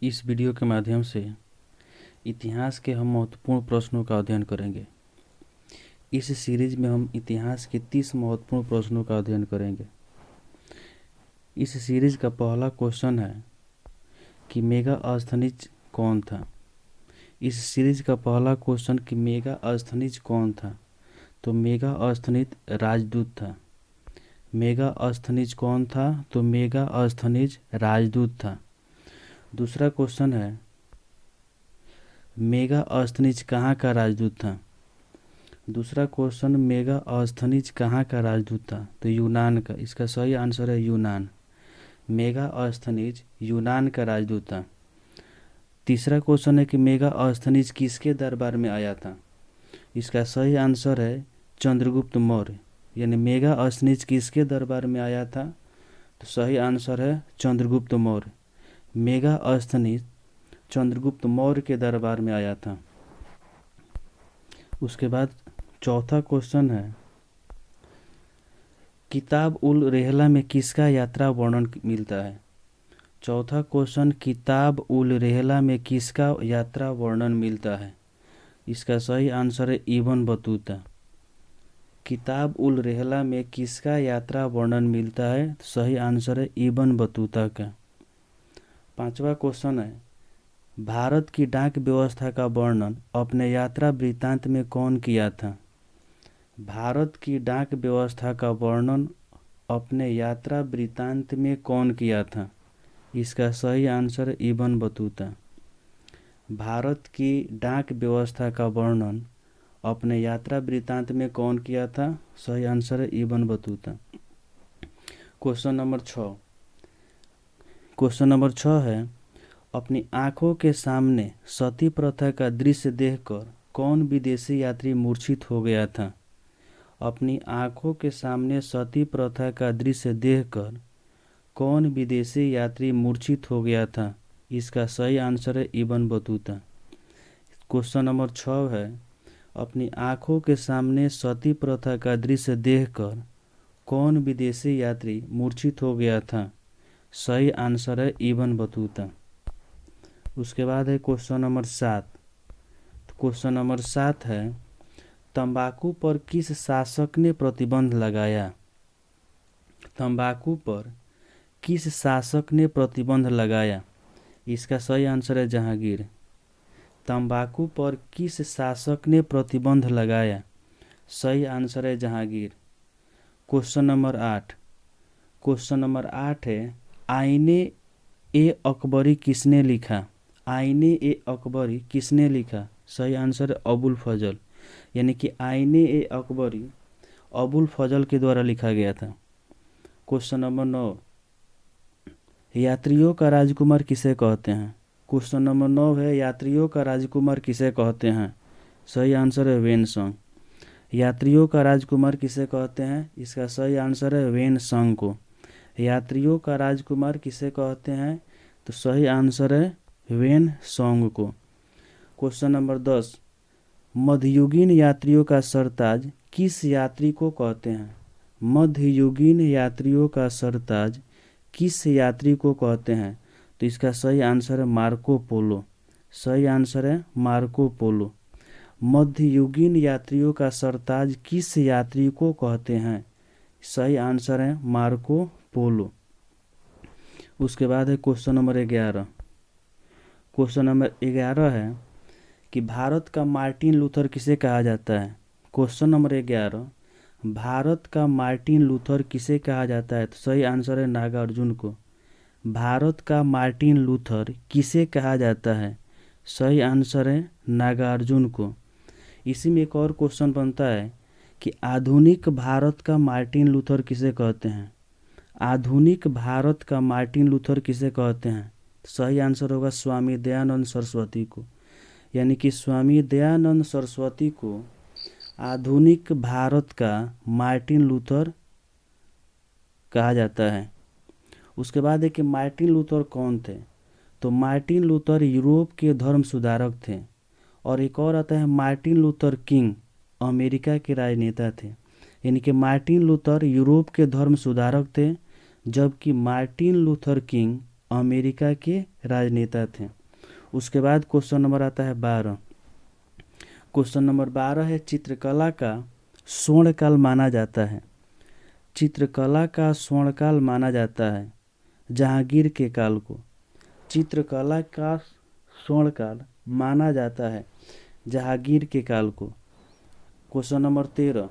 इस वीडियो के माध्यम से इतिहास के हम महत्वपूर्ण प्रश्नों का अध्ययन करेंगे। इस सीरीज में हम इतिहास के 30 महत्वपूर्ण प्रश्नों का अध्ययन करेंगे। इस सीरीज का पहला क्वेश्चन है कि मेगा अस्थनिज कौन था। इस सीरीज का पहला क्वेश्चन कि मेगा अस्थनिज कौन था, तो मेगा अस्थनिज राजदूत था। मेगा अस्थनिज कौन था, तो मेगा अस्थनिज राजदूत था। दूसरा क्वेश्चन है मेगा अस्थनिज कहाँ का राजदूत था। दूसरा क्वेश्चन मेगा अस्थनिज कहाँ का राजदूत था, तो यूनान का। इसका सही आंसर है यूनान। मेगा अस्थनिज यूनान का राजदूत था। तीसरा क्वेश्चन है कि मेगा अस्थनिज किसके दरबार में आया था। इसका सही आंसर है चंद्रगुप्त मौर्य। यानी मेगा अस्थनिज किसके दरबार में आया था, तो सही आंसर है चंद्रगुप्त मौर्य। मेगा अस्थनिज चंद्रगुप्त मौर्य के दरबार में आया था। उसके बाद चौथा क्वेश्चन है किताब उल रेहला में किसका यात्रा वर्णन मिलता है। चौथा क्वेश्चन किताब उल रेहला में किसका यात्रा वर्णन मिलता है। इसका सही आंसर है इब्न बतूता। किताब उल रेहला में किसका यात्रा वर्णन मिलता है, सही आंसर है इब्न बतूता का। पांचवा क्वेश्चन है भारत की डाक व्यवस्था का वर्णन अपने यात्रा वृत्तांत में कौन किया था। भारत की डाक व्यवस्था का वर्णन अपने यात्रा वृत्तांत में कौन किया था। इसका सही आंसर है इब्न बतूता। भारत की डाक व्यवस्था का वर्णन अपने यात्रा वृत्तांत में कौन किया था, सही आंसर है इब्न बतूता। क्वेश्चन नंबर 6 है अपनी आंखों के सामने सती प्रथा का दृश्य देखकर कौन विदेशी यात्री मूर्छित हो गया था। अपनी आंखों के सामने सती प्रथा का दृश्य देखकर कौन विदेशी यात्री मूर्छित हो गया था। इसका सही आंसर है इब्न बतूता। क्वेश्चन नंबर 6 है अपनी आंखों के सामने सती प्रथा का दृश्य देखकर कौन विदेशी यात्री मूर्छित हो गया था। सही आंसर है इब्न बतूता। उसके बाद है क्वेश्चन नंबर 7। क्वेश्चन नंबर 7 है तंबाकू पर किस शासक ने प्रतिबंध लगाया। तंबाकू पर किस शासक ने प्रतिबंध लगाया। इसका सही आंसर है जहांगीर। तंबाकू पर किस शासक ने प्रतिबंध लगाया, सही आंसर है Jahangir. Question number 8। Question number 8 है आईने ए अकबरी किसने लिखा। आईने ए अकबरी किसने लिखा, सही आंसर है अबुल फजल। यानी कि आईने ए अकबरी अबुल फजल के द्वारा लिखा गया था। क्वेश्चन नंबर 9 यात्रियों का राजकुमार किसे कहते हैं। क्वेश्चन नंबर 9 है यात्रियों का राजकुमार किसे कहते हैं, सही आंसर है वेनसंग। यात्रियों का राजकुमार किसे कहते हैं, इसका सही आंसर है वेनसंग को। यात्रियों का राजकुमार किसे कहते हैं, तो सही आंसर है वेनसंग को। क्वेश्चन नंबर 10 मध्ययुगीन यात्रियों का सरताज किस यात्री को कहते हैं। मध्ययुगीन यात्रियों का सरताज किस यात्री को कहते हैं, तो इसका सही आंसर है मार्को पोलो। सही आंसर है मार्को पोलो। मध्ययुगीन यात्रियों का सरताज किस यात्री को कहते हैं, सही आंसर है मार्को पोलो। उसके बाद है क्वेश्चन नंबर 11। क्वेश्चन नंबर 11 है कि भारत का मार्टिन लूथर किसे कहा जाता है। क्वेश्चन नंबर 11 भारत का मार्टिन लूथर किसे कहा जाता है, तो सही आंसर है नागार्जुन को। भारत का मार्टिन लूथर किसे कहा जाता है, सही आंसर है नागार्जुन को। इसी में एक और क्वेश्चन बनता है कि आधुनिक भारत का मार्टिन लूथर किसे कहते हैं। आधुनिक भारत का मार्टिन लूथर किसे कहते हैं, सही आंसर होगा स्वामी दयानंद सरस्वती को। यानी कि स्वामी दयानंद सरस्वती को आधुनिक भारत का मार्टिन लूथर कहा जाता है। उसके बाद है कि मार्टिन लूथर कौन थे, तो मार्टिन लूथर यूरोप के धर्म सुधारक थे। और एक और आता है मार्टिन लूथर किंग, अमेरिका के राजनेता थे। यानी कि मार्टिन लूथर यूरोप के धर्म सुधारक थे, जबकि मार्टिन लूथर किंग अमेरिका के राजनेता थे। उसके बाद क्वेश्चन नंबर आता है 12। क्वेश्चन नंबर 12 है, चित्रकला का स्वर्णकाल माना जाता है। चित्रकला का स्वर्णकाल माना जाता है जहांगीर के काल को। चित्रकला का स्वर्णकाल माना जाता है जहांगीर के काल को। क्वेश्चन नंबर 13,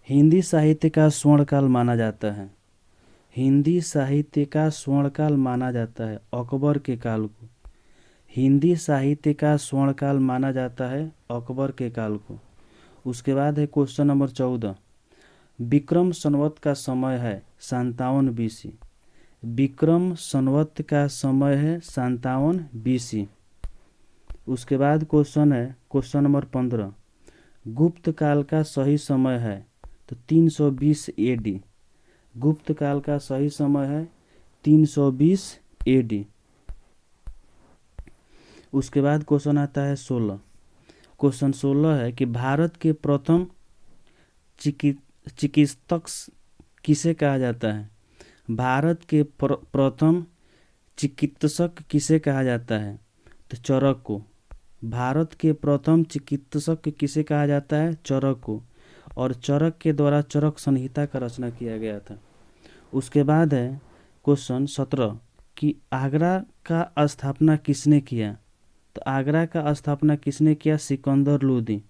हिंदी साहित्य का स्वर्णकाल माना जाता है। हिंदी साहित्य का स्वर्णकाल माना जाता है अकबर के काल को। हिंदी साहित्य का स्वर्णकाल माना जाता है अकबर के काल को। उसके बाद है क्वेश्चन नंबर 14, विक्रम संवत का समय है 57 BC। विक्रम संवत का समय है 57 BC। उसके बाद क्वेश्चन है क्वेश्चन नंबर 15, गुप्त काल का सही समय है तो 320 AD। गुप्त काल का सही समय है 320 AD। उसके बाद क्वेश्चन आता है 16। क्वेश्चन 16 है कि भारत के प्रथम चिकित्सक किसे कहा जाता है। भारत के प्रथम चिकित्सक किसे कहा जाता है तो चरक को। भारत के प्रथम चिकित्सक किसे कहा जाता है, चरक को। और चरक के द्वारा चरक संहिता का रचना किया गया था। उसके बाद है क्वेश्चन 17 कि आगरा का स्थापना किसने किया। तो आगरा का स्थापना किसने किया, सिकंदर लोदी।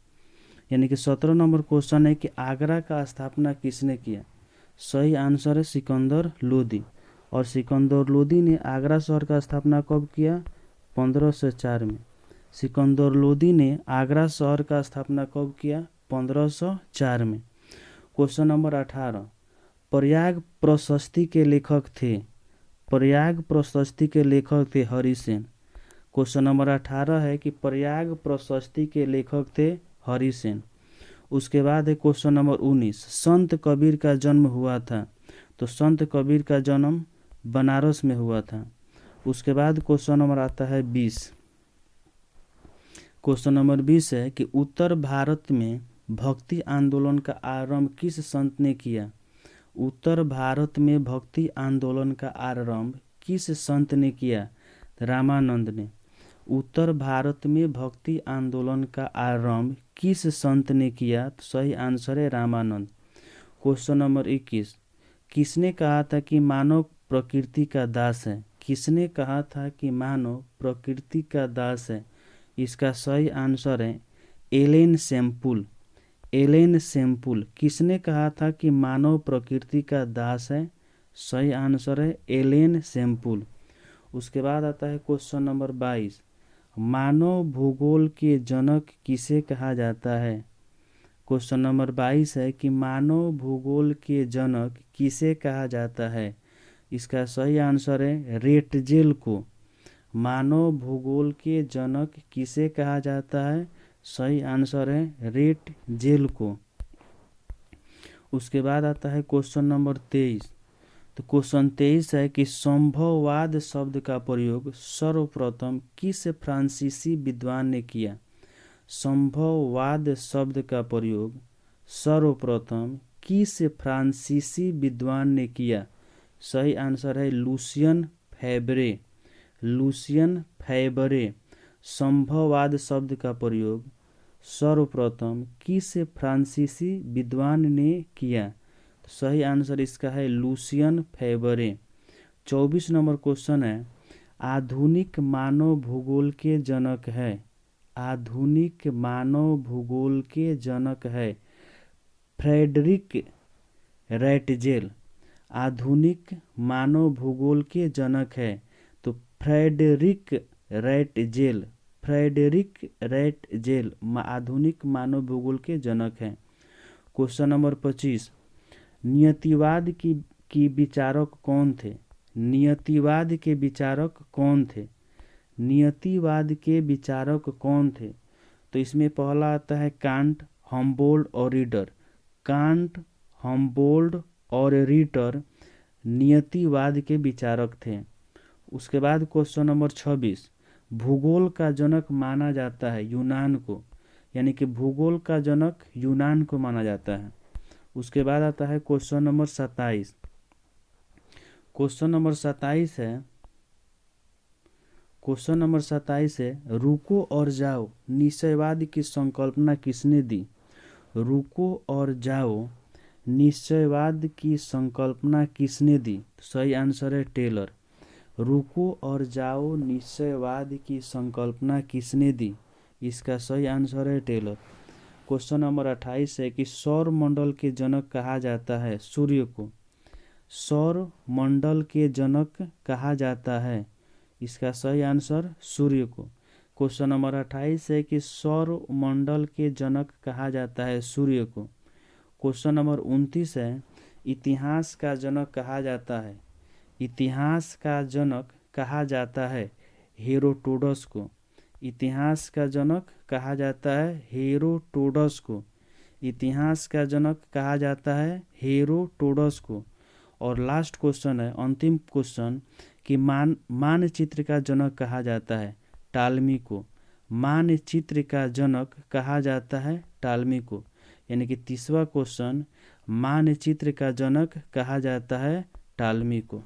यानी कि 17 नंबर क्वेश्चन है कि आगरा का स्थापना किसने किया। सही आंसर है सिकंदर लोदी। और सिकंदर लोदी ने आगरा शहर का स्थापना कब किया, 1504 में। सिकंदर लोदी ने आगरा शहर का स्थापना कब किया, 1504 में। क्वेश्चन नंबर 18, प्रयाग प्रशस्ति के लेखक थे। प्रयाग प्रशस्ति के लेखक थे हरिसेन। क्वेश्चन नंबर 18 है कि प्रयाग प्रशस्ति के लेखक थे हरिसेन। उसके बाद है क्वेश्चन नंबर 19, संत कबीर का जन्म हुआ था। तो संत कबीर का जन्म बनारस में हुआ था। उसके बाद क्वेश्चन नंबर आता है 20। क्वेश्चन नंबर 20 है कि उत्तर भारत में भक्ति आंदोलन का आरंभ किस संत ने किया। उत्तर भारत में भक्ति आंदोलन का आरंभ किस संत ने किया, रामानंद ने। उत्तर भारत में भक्ति आंदोलन का आरंभ किस संत ने किया, तो सही आंसर है रामानंद। क्वेश्चन नंबर 21, किसने कहा था कि मानव प्रकृति का दास है। किसने कहा था कि मानव प्रकृति का दास है। इसका सही आंसर है एलेन सेम्पुल। एलेन सेम्पुल किसने कहा था कि मानव प्रकृति का दास है। सही आंसर है एलेन सेम्पुल। उसके बाद आता है क्वेश्चन नंबर 22, मानव भूगोल के जनक किसे कहा जाता है। क्वेश्चन नंबर 22 है कि मानव भूगोल के जनक किसे कहा जाता है। इसका सही आंसर है रेटजेल को। मानव भूगोल के जनक किसे कहा जाता है, सही आंसर है रेटजेल को। उसके बाद आता है क्वेश्चन नंबर 23। तो क्वेश्चन 23 है कि संभववाद शब्द का प्रयोग सर्वप्रथम किस फ्रांसीसी विद्वान ने किया। संभववाद शब्द का प्रयोग सर्वप्रथम किस फ्रांसीसी विद्वान ने किया। सही आंसर है लुसियन फैब्रे। लुसियन फैब्रे संभववाद शब्द का प्रयोग सर्वप्रथम किस फ्रांसीसी विद्वान ने किया। सही आंसर इसका है लुसियन फैब्रे। 24 नंबर क्वेश्चन है, आधुनिक मानव भूगोल के जनक है। आधुनिक मानव भूगोल के जनक है फ्रेडरिक रैटजेल। आधुनिक मानव भूगोल के जनक है तो फ्रेडरिक रैटजेल। फ्रेडरिक रैटजेल आधुनिक मानव भूगोल के जनक हैं। क्वेश्चन नंबर 25, नियतिवाद की विचारक कौन थे। नियतिवाद के विचारक कौन थे। नियतिवाद के विचारक कौन थे। तो इसमें पहला आता है कांट, हम्बोल्ट और रीडर। कांट, हम्बोल्ट और रीडर नियतिवाद के विचारक थे। उसके बाद क्वेश्चन नंबर 26, भूगोल का जनक माना जाता है यूनान को। यानी कि भूगोल का जनक यूनान को माना जाता है। उसके बाद आता है क्वेश्चन नंबर 27। क्वेश्चन नंबर 27 है क्वेश्चन नंबर 27 है, रुको और जाओ निश्चयवाद की संकल्पना किसने दी? रुको और जाओ निश्चयवाद की संकल्पना किसने दी? सही आंसर है टेलर। रुको और जाओ निश्चयवाद की संकल्पना किसने दी? इसका सही आंसर है टेलर। क्वेश्चन नंबर 28 है कि सौर मंडल के जनक कहा जाता है सूर्य को। सौर मंडल के जनक कहा जाता है, इसका सही आंसर सूर्य को। क्वेश्चन नंबर 28 है कि सौर मंडल के जनक कहा जाता है सूर्य को। क्वेश्चन नंबर 29 है, इतिहास का जनक कहा जाता है। इतिहास का जनक कहा जाता है हेरोडोटस को। इतिहास का जनक कहा जाता है हेरोडोटस को। इतिहास का जनक कहा जाता है हेरोडोटस को। और लास्ट क्वेश्चन है, अंतिम क्वेश्चन, कि मानचित्र का जनक कहा जाता है टालमी को। मानचित्र का जनक कहा जाता है टालमी को। यानी कि 30वां क्वेश्चन, मानचित्र का जनक कहा जाता है टालमी को।